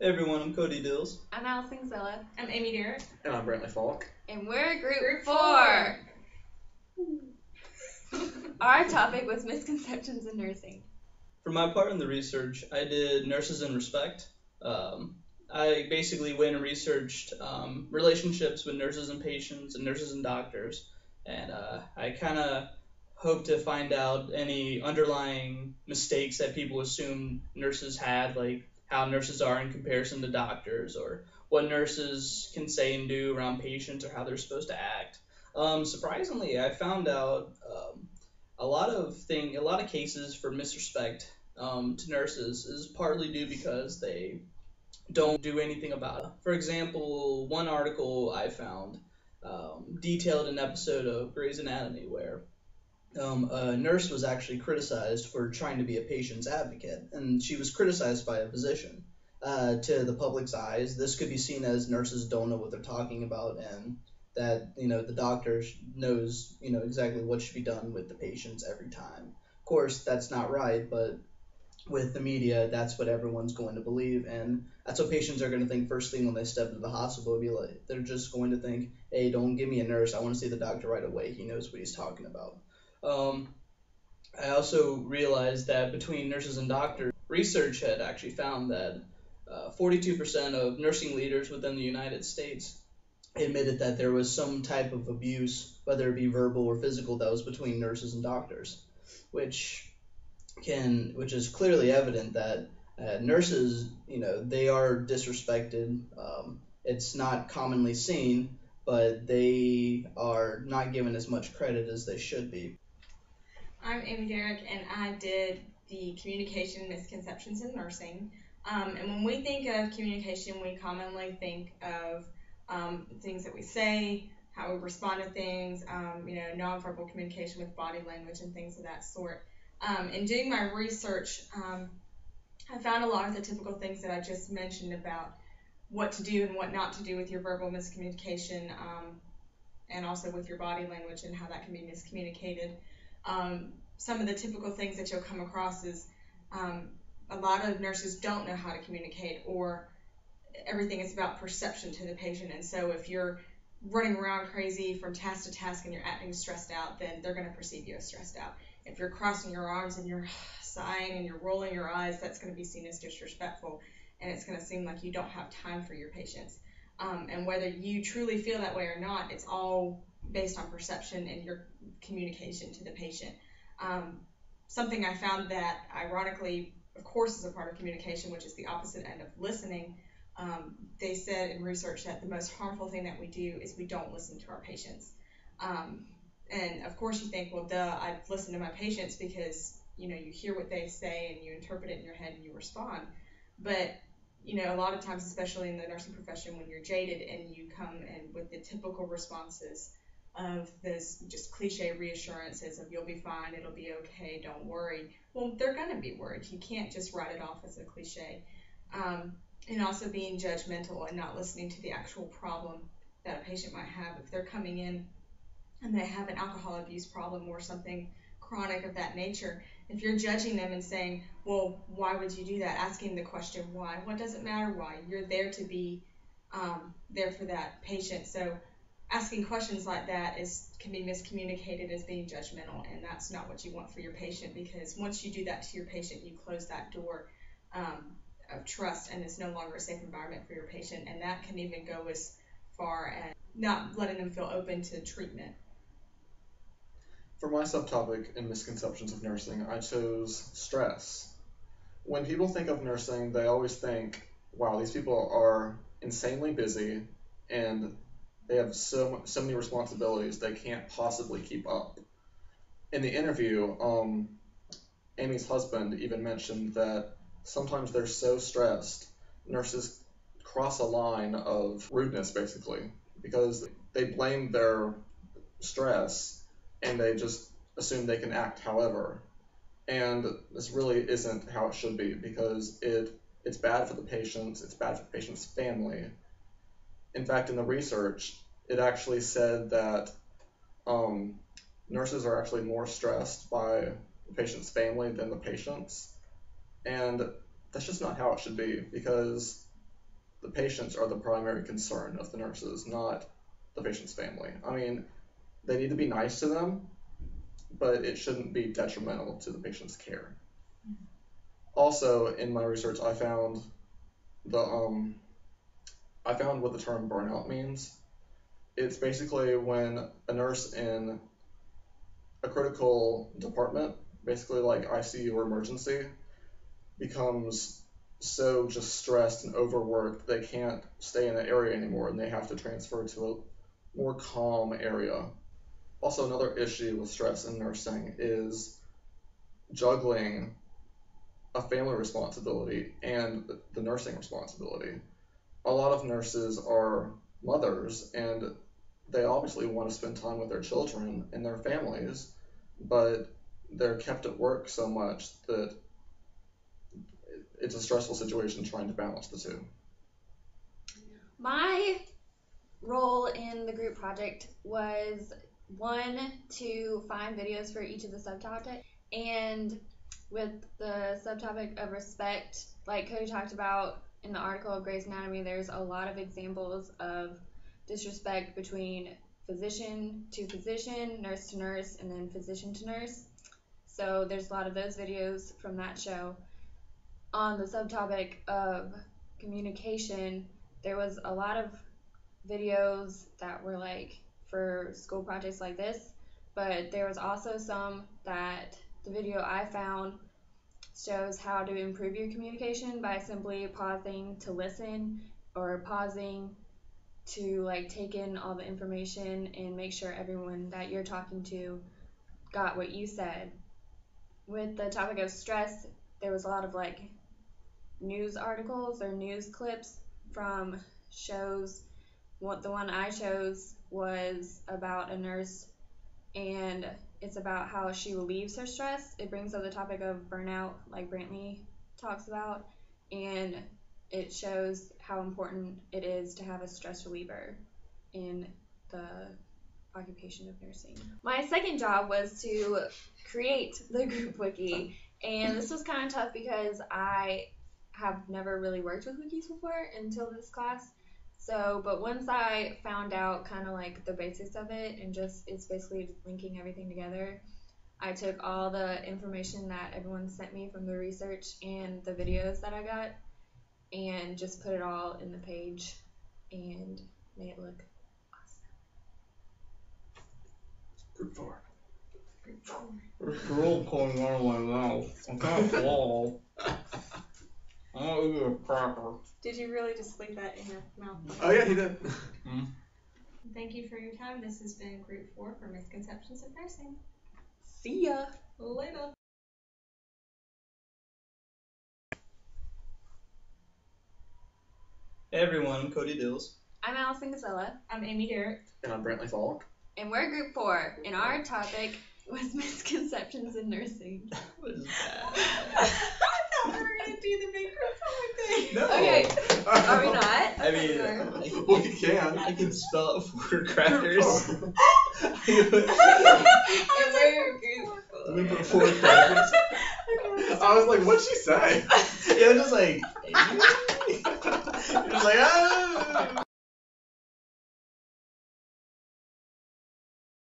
Hey everyone, I'm Cody Dills. I'm Allison Zilla. I'm Amy Derrick. And I'm Brantley Falk. And we're Group 4. Our topic was misconceptions in nursing. For my part in the research, I did nurses in respect. I basically went and researched relationships with nurses and patients and nurses and doctors. And I kind of hope to find out any underlying mistakes that people assume nurses had, like how nurses are in comparison to doctors, or what nurses can say and do around patients, or how they're supposed to act. Surprisingly, I found out a lot of cases for misrespect to nurses is partly due because they don't do anything about it. For example, one article I found detailed an episode of Grey's Anatomy where a nurse was actually criticized for trying to be a patient's advocate, and she was criticized by a physician. To the public's eyes, this could be seen as nurses don't know what they're talking about, and that the doctor knows exactly what should be done with the patients every time. Of course, that's not right, but with the media, that's what everyone's going to believe, and that's what patients are going to think first thing when they step into the hospital. They're just going to think, hey, don't give me a nurse. I want to see the doctor right away. He knows what he's talking about. I also realized that between nurses and doctors, research had actually found that 42% of nursing leaders within the United States admitted that there was some type of abuse, whether it be verbal or physical, that was between nurses and doctors, which is clearly evident that nurses, they are disrespected. It's not commonly seen, but they are not given as much credit as they should be. I'm Amy Derrick, and I did the communication misconceptions in nursing. And when we think of communication, we commonly think of things that we say, how we respond to things, nonverbal communication with body language and things of that sort. In doing my research, I found a lot of the typical things that I just mentioned about what to do and what not to do with your verbal miscommunication, and also with your body language and how that can be miscommunicated. Some of the typical things that you'll come across is a lot of nurses don't know how to communicate, or everything is about perception to the patient. And so if you're running around crazy from task to task and you're acting stressed out, then they're going to perceive you as stressed out. If you're crossing your arms and you're sighing and you're rolling your eyes, that's going to be seen as disrespectful, and it's going to seem like you don't have time for your patients. And whether you truly feel that way or not, it's all based on perception and your communication to the patient. Something I found that, ironically, of course, is a part of communication, which is the opposite end of listening. They said in research that the most harmful thing that we do is we don't listen to our patients. And of course you think, well, duh, I listen to my patients because, you hear what they say and you interpret it in your head and you respond. But, a lot of times, especially in the nursing profession, when you're jaded and you come in with the typical responses of this just cliche reassurances of you'll be fine, it'll be okay, don't worry. Well, they're going to be worried. You can't just write it off as a cliche. And also being judgmental and not listening to the actual problem that a patient might have. If they're coming in and they have an alcohol abuse problem or something chronic of that nature, if you're judging them and saying, well, why would you do that? Asking the question why. What does it matter why? You're there to be there for that patient. So asking questions like that can be miscommunicated as being judgmental, and that's not what you want for your patient, because once you do that to your patient, you close that door of trust, and it's no longer a safe environment for your patient, and that can even go as far as not letting them feel open to treatment. For my subtopic in misconceptions of nursing, I chose stress. When people think of nursing, they always think, wow, these people are insanely busy and they have so many responsibilities they can't possibly keep up. In the interview, Amy's husband even mentioned that sometimes they're so stressed, nurses cross a line of rudeness, basically, because they blame their stress and they just assume they can act however. And this really isn't how it should be, because it's bad for the patients, it's bad for the patient's family. In fact, in the research, it actually said that nurses are actually more stressed by the patient's family than the patients. And that's just not how it should be, because the patients are the primary concern of the nurses, not the patient's family. I mean, they need to be nice to them, but it shouldn't be detrimental to the patient's care. Also, in my research, I found what the term burnout means. It's basically when a nurse in a critical department, basically like ICU or emergency, becomes so just stressed and overworked they can't stay in that area anymore and they have to transfer to a more calm area. Also, another issue with stress in nursing is juggling a family responsibility and the nursing responsibility. A lot of nurses are mothers and they obviously want to spend time with their children and their families, but they're kept at work so much that it's a stressful situation trying to balance the two. My role in the group project was to find videos for each of the subtopics, and with the subtopic of respect, like Cody talked about in the article of Grey's Anatomy, there's a lot of examples of disrespect between physician to physician, nurse to nurse, and then physician to nurse. So there's a lot of those videos from that show. On the subtopic of communication, there was a lot of videos that were like for school projects like this, but there was also some that the video I found shows how to improve your communication by simply pausing to listen or pausing to like take in all the information and make sure everyone that you're talking to got what you said. With the topic of stress, there was a lot of like news articles or news clips from shows. The one I chose was about a nurse, and it's about how she relieves her stress. It brings up the topic of burnout, like Brantley talks about, and it shows how important it is to have a stress reliever in the occupation of nursing. My second job was to create the group wiki, and this was kind of tough because I have never really worked with wikis before until this class. So, but once I found out kind of like the basics of it and just it's basically linking everything together, I took all the information that everyone sent me from the research and the videos that I got and just put it all in the page and made it look awesome. Group 4. Girl coming out of my mouth. I can't swallow. I'll eat a cracker. Did you really just leave that in your mouth? Oh yeah, he did. Thank you for your time. This has been Group 4 for Misconceptions of Nursing. See ya! Later. Hey everyone, I'm Cody Dills. I'm Allison Casella, I'm Amy Derrick. And I'm Brantley Falk. and we're Group 4, and our topic was misconceptions in nursing. What is that? I thought we were going to do the big group thing. No. Okay, are we not? I mean, Well, you can. I can spell out 4 crackers. And we're Group 4. We put 4 crackers. I was like, what'd she say? Yeah, I'm just like, you're just like, ah.